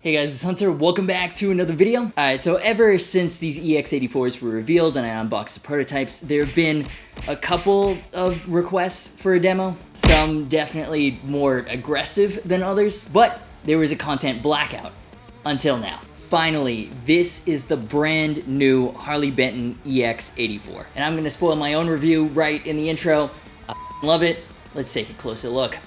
Hey guys, it's Hunter. Welcome back to another video. Alright, so ever since these EX-84s were revealed and I unboxed the prototypes, there have been a couple of requests for a demo. Some definitely more aggressive than others, but there was a content blackout until now. Finally, this is the brand new Harley Benton EX-84. And I'm gonna spoil my own review right in the intro. I love it. Let's take a closer look.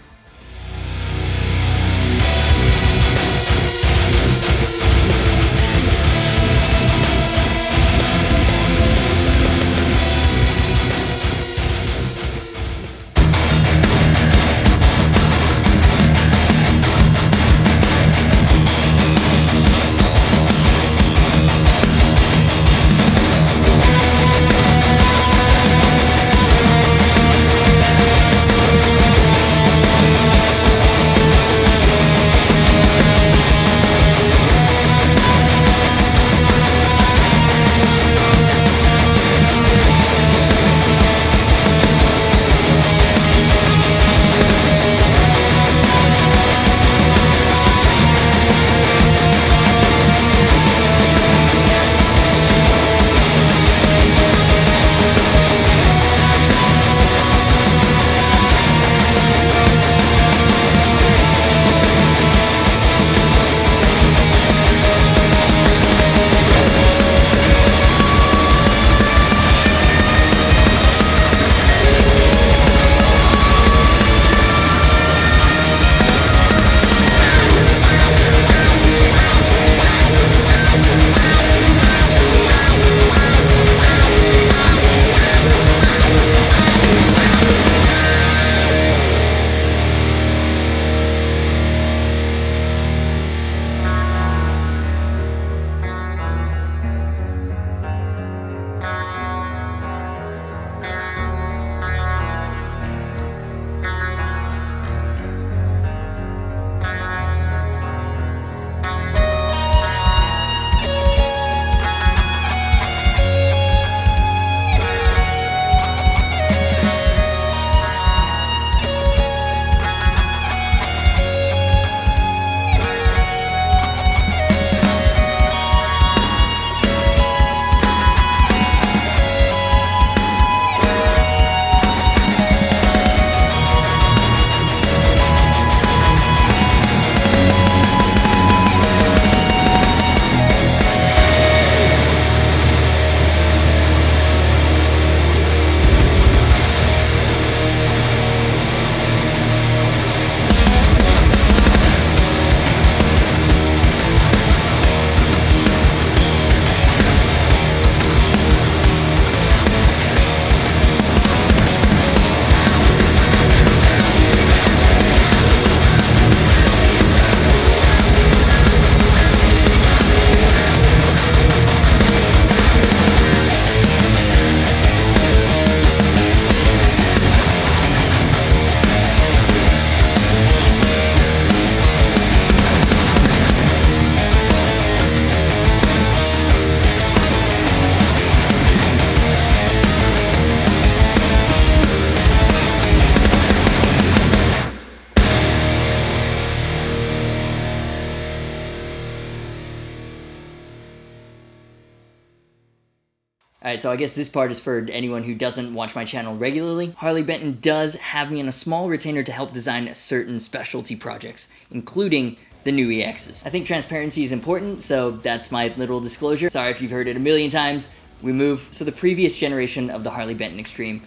Alright, so I guess this part is for anyone who doesn't watch my channel regularly. Harley Benton does have me on a small retainer to help design certain specialty projects, including the new EXs. I think transparency is important, so that's my little disclosure. Sorry if you've heard it a million times. We move. So the previous generation of the Harley Benton Extreme,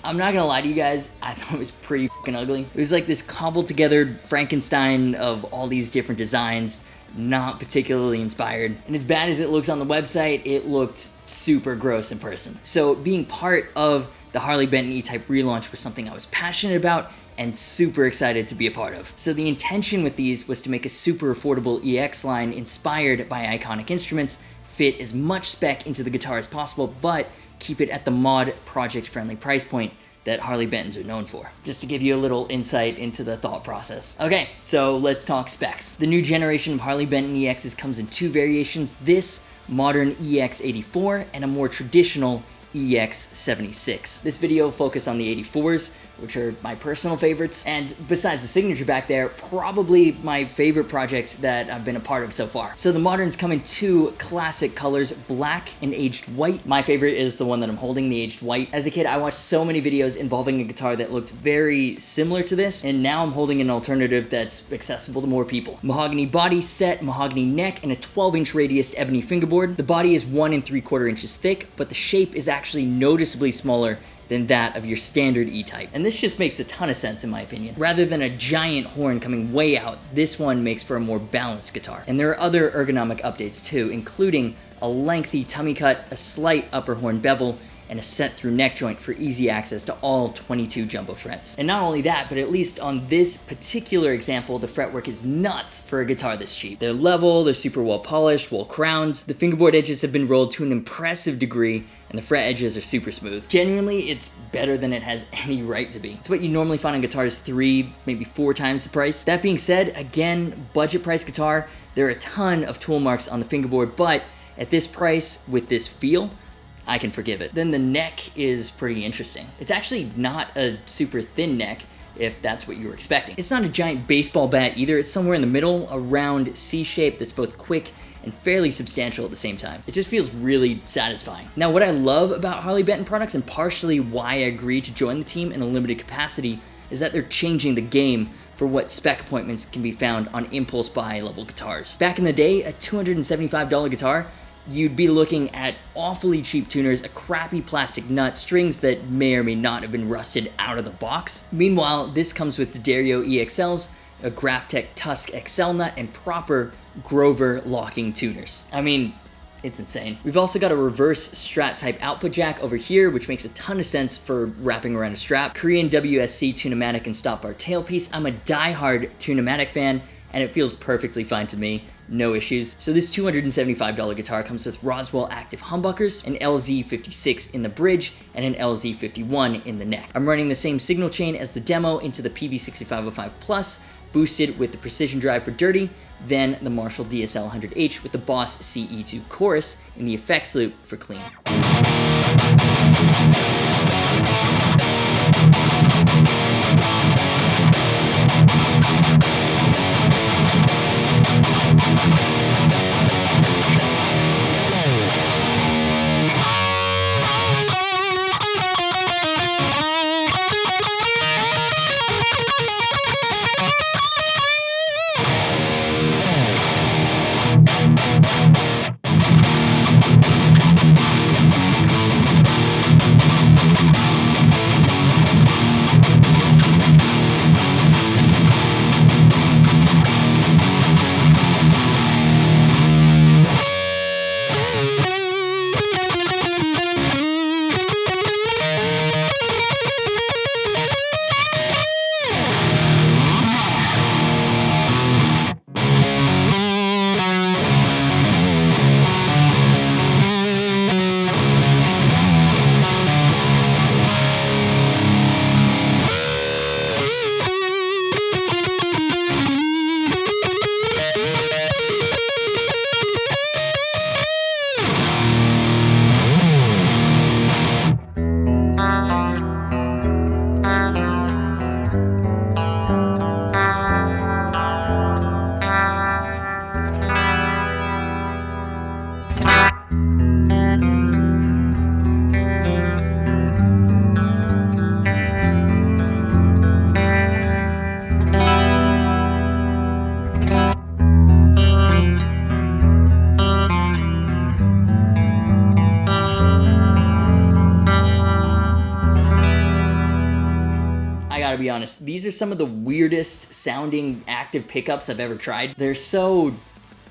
I'm not gonna lie to you guys, I thought it was pretty fucking ugly. It was like this cobbled together Frankenstein of all these different designs, not particularly inspired. And as bad as it looks on the website, it looked super gross in person. So being part of the Harley Benton E-Type relaunch was something I was passionate about and super excited to be a part of. So the intention with these was to make a super affordable EX line inspired by iconic instruments, fit as much spec into the guitar as possible, but keep it at the mod project-friendly price point that Harley Bentons are known for. Just to give you a little insight into the thought process. Okay, so let's talk specs. The new generation of Harley Benton EXs comes in two variations, this modern EX-84 and a more traditional EX-76. This video will focus on the 84s, which are my personal favorites. And besides the signature back there, probably my favorite projects that I've been a part of so far. So the Moderns come in two classic colors, black and aged white. My favorite is the one that I'm holding, the aged white. As a kid, I watched so many videos involving a guitar that looked very similar to this, and now I'm holding an alternative that's accessible to more people. Mahogany body set, mahogany neck, and a 12-inch radius ebony fingerboard. The body is 1 3/4 inches thick, but the shape is actually noticeably smaller than that of your standard E-type. And this just makes a ton of sense in my opinion. Rather than a giant horn coming way out, this one makes for a more balanced guitar. And there are other ergonomic updates too, including a lengthy tummy cut, a slight upper horn bevel, and a set-through neck joint for easy access to all 22 jumbo frets. And not only that, but at least on this particular example, the fretwork is nuts for a guitar this cheap. They're level, they're super well polished, well crowned, the fingerboard edges have been rolled to an impressive degree, and the fret edges are super smooth. Genuinely, it's better than it has any right to be. It's what you normally find on guitars 3, maybe 4 times the price. That being said, again, budget price guitar, there are a ton of tool marks on the fingerboard, but at this price, with this feel, I can forgive it. Then the neck is pretty interesting. It's actually not a super thin neck, if that's what you were expecting. It's not a giant baseball bat either, it's somewhere in the middle, a round C shape that's both quick and fairly substantial at the same time. It just feels really satisfying. Now, what I love about Harley Benton products, and partially why I agreed to join the team in a limited capacity, is that they're changing the game for what spec appointments can be found on impulse buy level guitars. Back in the day, a $275 guitar, you'd be looking at awfully cheap tuners, a crappy plastic nut, strings that may or may not have been rusted out of the box. Meanwhile, this comes with D'Addario EXLs, a Graphtec Tusk XL nut, and proper Grover locking tuners. I mean, it's insane. We've also got a reverse Strat type output jack over here, which makes a ton of sense for wrapping around a strap. Korean WSC Tunematic and stop bar tailpiece. I'm a diehard Tunematic fan, and it feels perfectly fine to me. No issues. So this $275 guitar comes with Roswell active humbuckers, an LZ56 in the bridge, and an LZ51 in the neck. I'm running the same signal chain as the demo into the Peavey 6505 Plus, boosted with the Precision Drive for dirty, then the Marshall DSL 100H with the Boss CE2 chorus in the effects loop for clean. gotta be honest, these are some of the weirdest sounding active pickups I've ever tried. They're so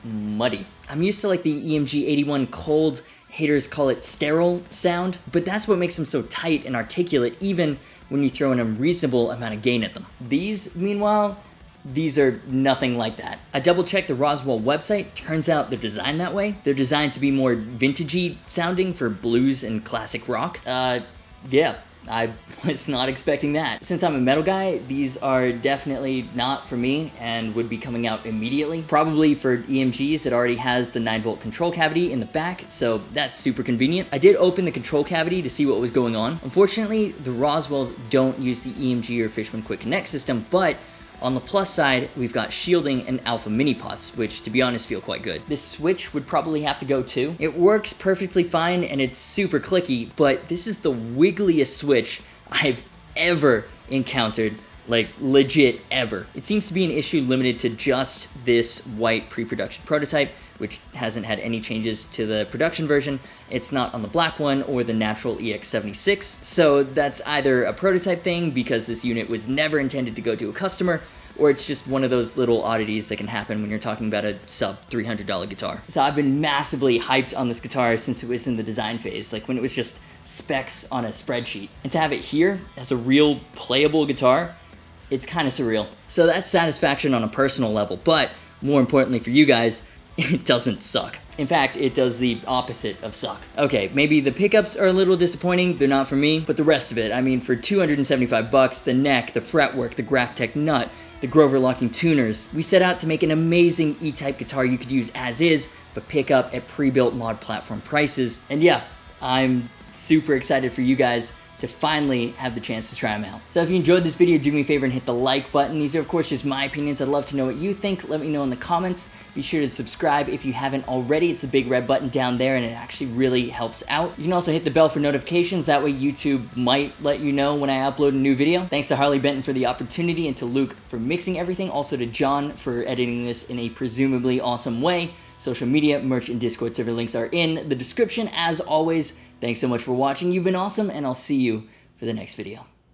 muddy. I'm used to like the EMG 81 cold, haters call it sterile sound, but that's what makes them so tight and articulate even when you throw in a reasonable amount of gain at them. These, meanwhile, these are nothing like that. I double checked the Roswell website, turns out they're designed that way. They're designed to be more vintagey sounding for blues and classic rock. Yeah, I was not expecting that. Since I'm a metal guy, these are definitely not for me and would be coming out immediately. Probably for EMGs, it already has the 9-volt control cavity in the back, so that's super convenient. I did open the control cavity to see what was going on. Unfortunately, the Roswells don't use the EMG or Fishman Quick Connect system, but on the plus side, we've got shielding and alpha mini pots, which to be honest feel quite good. This switch would probably have to go too. It works perfectly fine and it's super clicky, but this is the wiggliest switch I've ever encountered. Like, legit ever. It seems to be an issue limited to just this white pre-production prototype, which hasn't had any changes to the production version. It's not on the black one or the natural EX-76. So that's either a prototype thing because this unit was never intended to go to a customer, or it's just one of those little oddities that can happen when you're talking about a sub $300 guitar. So I've been massively hyped on this guitar since it was in the design phase, like when it was just specs on a spreadsheet. And to have it here as a real playable guitar, it's kind of surreal. So that's satisfaction on a personal level, but more importantly for you guys, it doesn't suck. In fact, it does the opposite of suck. Okay, maybe the pickups are a little disappointing, they're not for me, but the rest of it, I mean, for 275 bucks, the neck, the fretwork, the Graphtec nut, the Grover locking tuners, we set out to make an amazing E-type guitar you could use as is, but pick up at pre-built mod platform prices. And yeah, I'm super excited for you guys to finally have the chance to try them out. So if you enjoyed this video, do me a favor and hit the like button. These are of course just my opinions. I'd love to know what you think. Let me know in the comments. Be sure to subscribe if you haven't already. It's the big red button down there and it actually really helps out. You can also hit the bell for notifications. That way YouTube might let you know when I upload a new video. Thanks to Harley Benton for the opportunity and to Luke for mixing everything. Also to John for editing this in a presumably awesome way. Social media, merch, and Discord server links are in the description. As always, thanks so much for watching. You've been awesome, and I'll see you for the next video.